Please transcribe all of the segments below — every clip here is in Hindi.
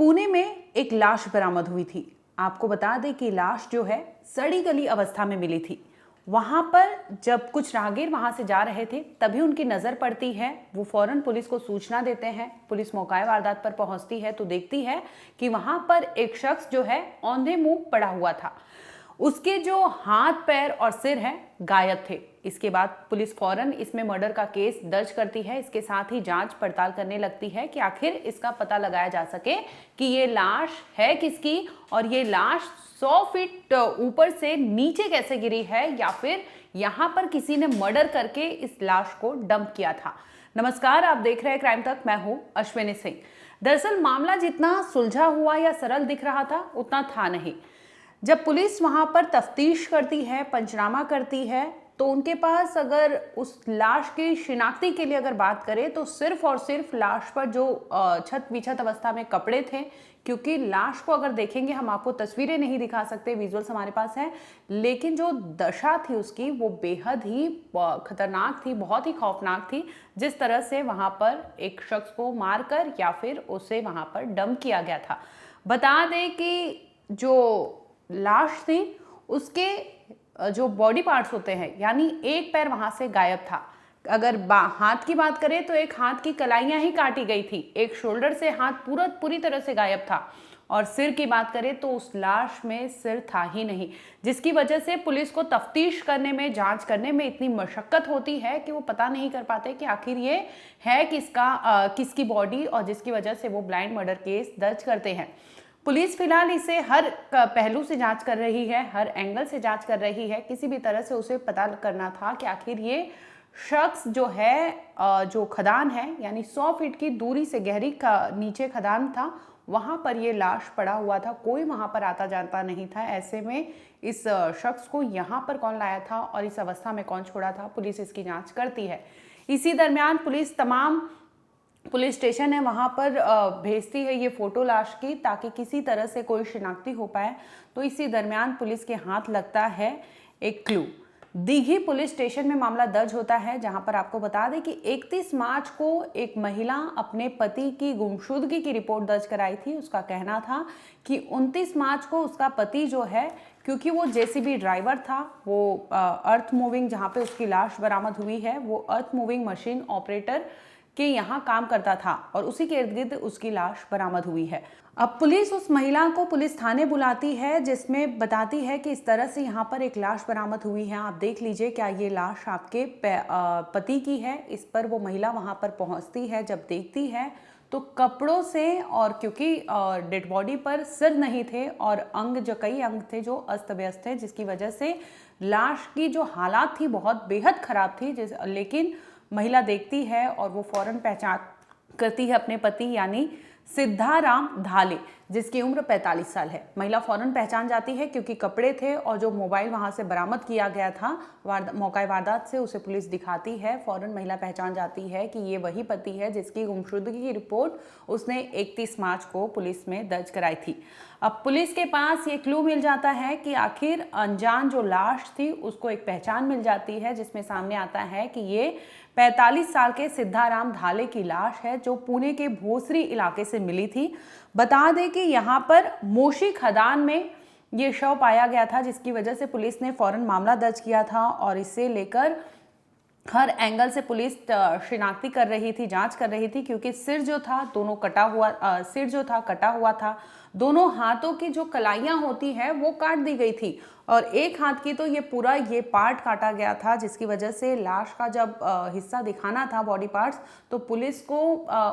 पुणे में एक लाश बरामद हुई थी। आपको बता दें कि लाश जो है सड़ी गली अवस्था में मिली थी। वहां पर जब कुछ राहगीर वहां से जा रहे थे तभी उनकी नजर पड़ती है। वो फौरन पुलिस को सूचना देते हैं। पुलिस मौका वारदात पर पहुंचती है तो देखती है कि वहां पर एक शख्स जो है औंधे मुंह पड़ा हुआ था। उसके जो हाथ पैर और सिर है गायब थे। इसके बाद पुलिस फौरन इसमें मर्डर का केस दर्ज करती है। इसके साथ ही जांच पड़ताल करने लगती है कि आखिर इसका पता लगाया जा सके कि ये लाश है किसकी और ये लाश 100 फीट ऊपर से नीचे कैसे गिरी है या फिर यहाँ पर किसी ने मर्डर करके इस लाश को डंप किया था। नमस्कार, आप देख रहे हैं क्राइम तक। मैं हूं अश्विनी सिंह। दरअसल मामला जितना सुलझा हुआ या सरल दिख रहा था उतना था नहीं। जब पुलिस वहां पर तफ्तीश करती है, पंचनामा करती है, तो उनके पास अगर उस लाश की शिनाख्ती के लिए अगर बात करें तो सिर्फ और सिर्फ लाश पर जो छत विछत अवस्था में कपड़े थे, क्योंकि लाश को अगर देखेंगे हम आपको तस्वीरें नहीं दिखा सकते, विजुअल्स हमारे पास है, लेकिन जो दशा थी उसकी वो बेहद ही खतरनाक थी, बहुत ही खौफनाक थी। जिस तरह से वहां पर एक शख्स को मारकर या फिर उसे वहां पर डंप किया गया था। बता दें कि जो लाश थी उसके जो बॉडी पार्ट्स होते हैं, यानी एक पैर वहां से गायब था। अगर हाथ की बात करें तो एक हाथ की कलाइयां ही काटी गई थी, एक शोल्डर से हाथ पूरी तरह से गायब था। और सिर की बात करें तो उस लाश में सिर था ही नहीं, जिसकी वजह से पुलिस को तफ्तीश करने में, जांच करने में इतनी मशक्कत होती है कि वो पता नहीं कर पाते कि आखिर ये है किसकी बॉडी, और जिसकी वजह से वो ब्लाइंड मर्डर केस दर्ज करते हैं। पुलिस फिलहाल इसे हर पहलू से जांच कर रही है, हर एंगल से जांच कर रही है। किसी भी तरह से उसे पता करना था कि आखिर ये शख्स जो है, जो खदान है, यानी 100 फीट की दूरी से गहरी नीचे खदान था, वहां पर ये लाश पड़ा हुआ था। कोई वहां पर आता जाता नहीं था। ऐसे में इस शख्स को यहाँ पर कौन लाया था और इस अवस्था में कौन छोड़ा था, पुलिस इसकी जाँच करती है। इसी दरमियान पुलिस तमाम पुलिस स्टेशन है वहां पर भेजती है ये फोटो लाश की, ताकि किसी तरह से कोई शिनाख्ती हो पाए। तो इसी दरमियान पुलिस के हाथ लगता है एक क्लू। दीघी पुलिस स्टेशन में मामला दर्ज होता है, जहां पर आपको बता दें कि 31 मार्च को एक महिला अपने पति की गुमशुदगी की रिपोर्ट दर्ज कराई थी। उसका कहना था कि 29 मार्च को उसका पति जो है, क्योंकि वो जेसीबी ड्राइवर था, वो अर्थ मूविंग, जहां पे उसकी लाश बरामद हुई है, वो अर्थ मूविंग मशीन ऑपरेटर के यहाँ काम करता था और उसी के इर्द गिर्द उसकी लाश बरामद हुई है। अब पुलिस उस महिला को पुलिस थाने बुलाती है, जिसमें बताती है कि इस तरह से यहाँ पर एक लाश बरामद हुई है, आप देख लीजिए क्या ये लाश आपके पति की है। इस पर वो महिला वहाँ पर पहुँचती है। जब देखती है तो कपड़ों से, और क्योंकि डेड बॉडी पर सिर नहीं थे और कई अंग थे जो अस्त व्यस्त थे, जिसकी वजह से लाश की जो हालात थी बहुत बेहद खराब थी। लेकिन महिला देखती है और वो फौरन पहचान करती है अपने पति यानी सिद्धाराम धाले, जिसकी उम्र 45 साल है। महिला फौरन पहचान जाती है क्योंकि कपड़े थे और जो मोबाइल वहां से बरामद किया गया था मौका वारदात से, उसे पुलिस दिखाती है। फौरन महिला पहचान जाती है कि ये वही पति है जिसकी गुमशुदगी की रिपोर्ट उसने 31 मार्च को पुलिस में दर्ज कराई थी। अब पुलिस के पास ये क्लू मिल जाता है कि आखिर अनजान जो लाश थी उसको एक पहचान मिल जाती है, जिसमें सामने आता है कि ये 45 साल के सिद्धाराम धाले की लाश है, जो पुणे के भोसरी इलाके से मिली थी। बता दें कि यहाँ पर मोशी खदान में ये शव पाया गया था, जिसकी वजह से पुलिस ने फौरन मामला दर्ज किया था और इसे लेकर हर एंगल से पुलिस शिनाख्ती कर रही थी, जांच कर रही थी, क्योंकि सिर जो था दोनों कटा हुआ था। दोनों हाथों की जो कलाइयां होती है वो काट दी गई थी और एक हाथ की तो ये पार्ट काटा गया था, जिसकी वजह से लाश का जब हिस्सा दिखाना था, बॉडी पार्ट्स, तो पुलिस को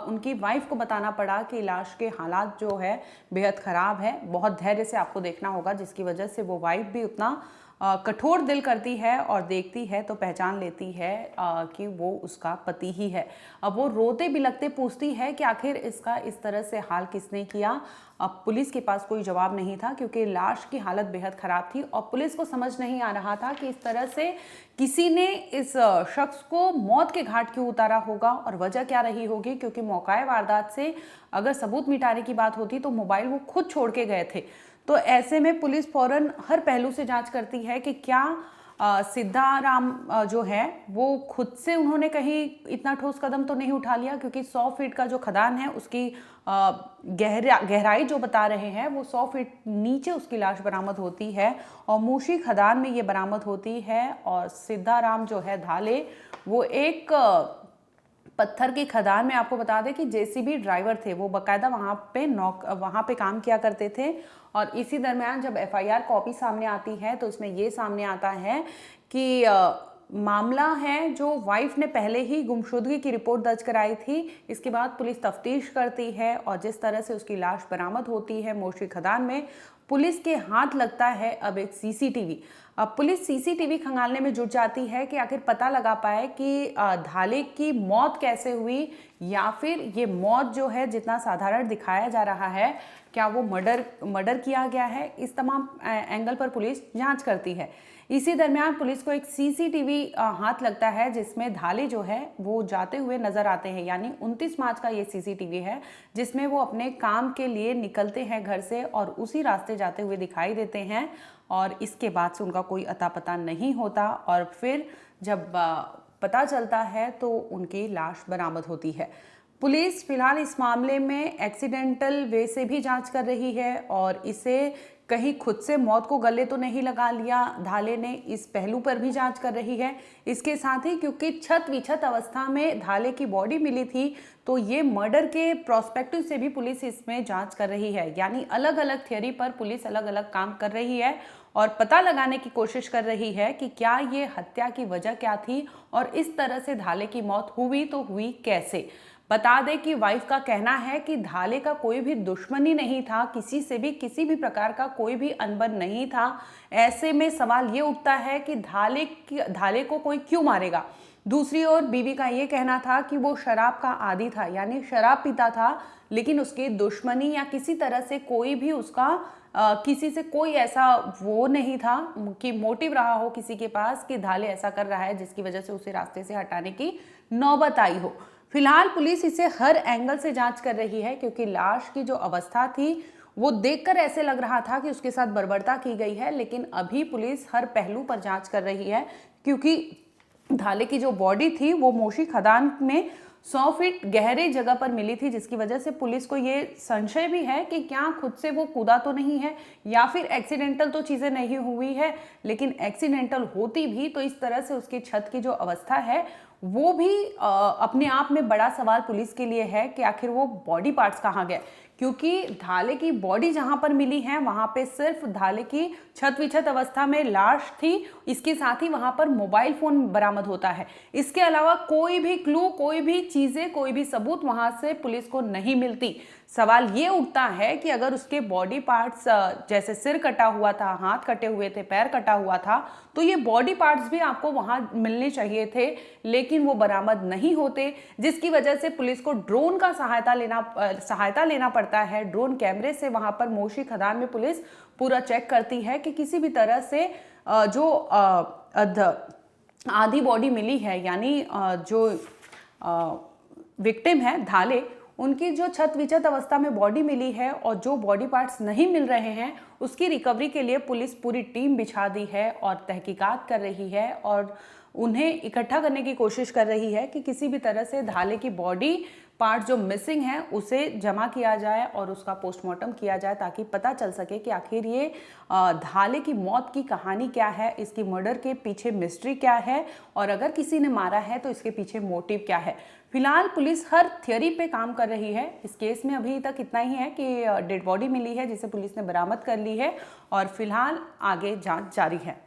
उनकी वाइफ को बताना पड़ा कि लाश के हालात जो है बेहद ख़राब है। बहुत धैर्य से आपको देखना होगा, जिसकी वजह से वो वाइफ भी उतना कठोर दिल करती है और देखती है तो पहचान लेती है कि वो उसका पति ही है। अब वो रोते बिलखते पूछती है कि आखिर इसका इस तरह से हाल किसने किया। अब पुलिस के पास कोई जवाब नहीं था, क्योंकि लाश की हालत बेहद ख़राब थी और पुलिस को समझ नहीं आ रहा था कि इस तरह से किसी ने इस शख्स को मौत के घाट क्यों उतारा होगा और वजह क्या रही होगी, क्योंकि मौका वारदात से अगर सबूत मिटाने की बात होती तो मोबाइल वो खुद छोड़ के गए थे। तो ऐसे में पुलिस फौरन हर पहलू से जांच करती है कि क्या सिद्धाराम जो है वो खुद से उन्होंने कहीं इतना ठोस कदम तो नहीं उठा लिया, क्योंकि 100 फीट का जो खदान है उसकी गहराई जो बता रहे हैं वो 100 फीट नीचे उसकी लाश बरामद होती है और मूशी खदान में ये बरामद होती है। और सिद्धाराम जो है धाले, वो एक पत्थर की खदान में, आपको बता दें कि जेसीबी ड्राइवर थे, वो बाकायदा वहाँ पे काम किया करते थे। और इसी दरमियान जब एफआईआर कॉपी सामने आती है तो इसमें ये सामने आता है कि मामला है जो वाइफ ने पहले ही गुमशुदगी की रिपोर्ट दर्ज कराई थी। इसके बाद पुलिस तफ्तीश करती है और जिस तरह से उसकी लाश बरामद होती है मोशी खदान में, पुलिस के हाथ लगता है अब एक सीसीटीवी। अब पुलिस सीसीटीवी खंगालने में जुट जाती है कि आखिर पता लगा पाए कि धाले की मौत कैसे हुई, या फिर ये मौत जो है जितना साधारण दिखाया जा रहा है, क्या वो मर्डर किया गया है। इस तमाम एंगल पर पुलिस जांच करती है। इसी दरमियान पुलिस को एक सीसीटीवी हाथ लगता है जिसमें धाले जो है वो जाते हुए नजर आते हैं। यानी 29 मार्च का ये सीसीटीवी है जिसमें वो अपने काम के लिए निकलते हैं घर से और उसी रास्ते जाते हुए दिखाई देते हैं। और इसके बाद से उनका कोई अता पता नहीं होता और फिर जब पता चलता है तो उनकी लाश बरामद होती है। पुलिस फिलहाल इस मामले में एक्सीडेंटल वे से भी जांच कर रही है और इसे कहीं खुद से मौत को गले तो नहीं लगा लिया धाले ने, इस पहलू पर भी जांच कर रही है। इसके साथ ही क्योंकि छत विछत अवस्था में धाले की बॉडी मिली थी तो ये मर्डर के प्रोस्पेक्टिव से भी पुलिस इसमें जांच कर रही है। यानी अलग अलग थियरी पर पुलिस अलग अलग काम कर रही है और पता लगाने की कोशिश कर रही है कि क्या ये हत्या की वजह क्या थी और इस तरह से धाले की मौत हुई तो हुई कैसे। बता दें कि वाइफ का कहना है कि धाले का कोई भी दुश्मनी नहीं था, किसी से भी किसी भी प्रकार का कोई भी अनबन नहीं था। ऐसे में सवाल ये उठता है कि धाले को कोई क्यों मारेगा। दूसरी ओर बीवी का ये कहना था कि वो शराब का आदी था, यानी शराब पीता था, लेकिन उसकी दुश्मनी या किसी तरह से कोई भी उसका किसी से कोई ऐसा वो नहीं था कि मोटिव रहा हो किसी के पास कि धाले ऐसा कर रहा है जिसकी वजह से उसे रास्ते से हटाने की नौबत आई हो। फिलहाल पुलिस इसे हर एंगल से जांच कर रही है क्योंकि लाश की जो अवस्था थी वो देखकर ऐसे लग रहा था कि उसके साथ बर्बरता की गई है, लेकिन अभी पुलिस हर पहलू पर जांच कर रही है क्योंकि धाले की जो बॉडी थी वो मोशी खदान में 100 फीट गहरे जगह पर मिली थी, जिसकी वजह से पुलिस को ये संशय भी है कि क्या खुद से वो कूदा तो नहीं है या फिर एक्सीडेंटल तो चीज़ें नहीं हुई है। लेकिन एक्सीडेंटल होती भी तो इस तरह से उसकी छत की जो अवस्था है वो भी अपने आप में बड़ा सवाल पुलिस के लिए है कि आखिर वो बॉडी पार्ट्स कहाँ गए, क्योंकि धाले की बॉडी जहां पर मिली है वहां पे सिर्फ धाले की छत विछत अवस्था में लाश थी। इसके साथ ही वहां पर मोबाइल फोन बरामद होता है। इसके अलावा कोई भी क्लू, कोई भी चीजें, कोई भी सबूत वहां से पुलिस को नहीं मिलती। सवाल ये उठता है कि अगर उसके बॉडी पार्ट्स जैसे सिर कटा हुआ था, हाथ कटे हुए थे, पैर कटा हुआ था, तो ये बॉडी पार्ट्स भी आपको वहां मिलने चाहिए थे, लेकिन वो बरामद नहीं होते, जिसकी वजह से पुलिस को ड्रोन का सहायता लेना पड़ता है। ड्रोन कैमरे से वहां पर मोशी खदान में पुलिस पूरा चेक करती है कि किसी भी तरह से जो आधी बॉडी मिली है, यानी जो विक्टिम है धाले, उनकी जो छत विछत अवस्था में बॉडी मिली है और जो बॉडी पार्ट्स नहीं मिल रहे हैं उसकी रिकवरी के लिए पुलिस पूरी टीम बिछा दी है और तहकीकात कर रही है और उन्हें इकट्ठा करने की कोशिश कर रही है कि किसी भी तरह से धाले की बॉडी पार्ट जो मिसिंग है उसे जमा किया जाए और उसका पोस्टमार्टम किया जाए, ताकि पता चल सके कि आखिर ये धाले की मौत की कहानी क्या है, इसकी मर्डर के पीछे मिस्ट्री क्या है और अगर किसी ने मारा है तो इसके पीछे मोटिव क्या है। फिलहाल पुलिस हर थियरी पे काम कर रही है। इस केस में अभी तक इतना ही है कि डेड बॉडी मिली है जिसे पुलिस ने बरामद कर ली है और फिलहाल आगे जांच जारी है।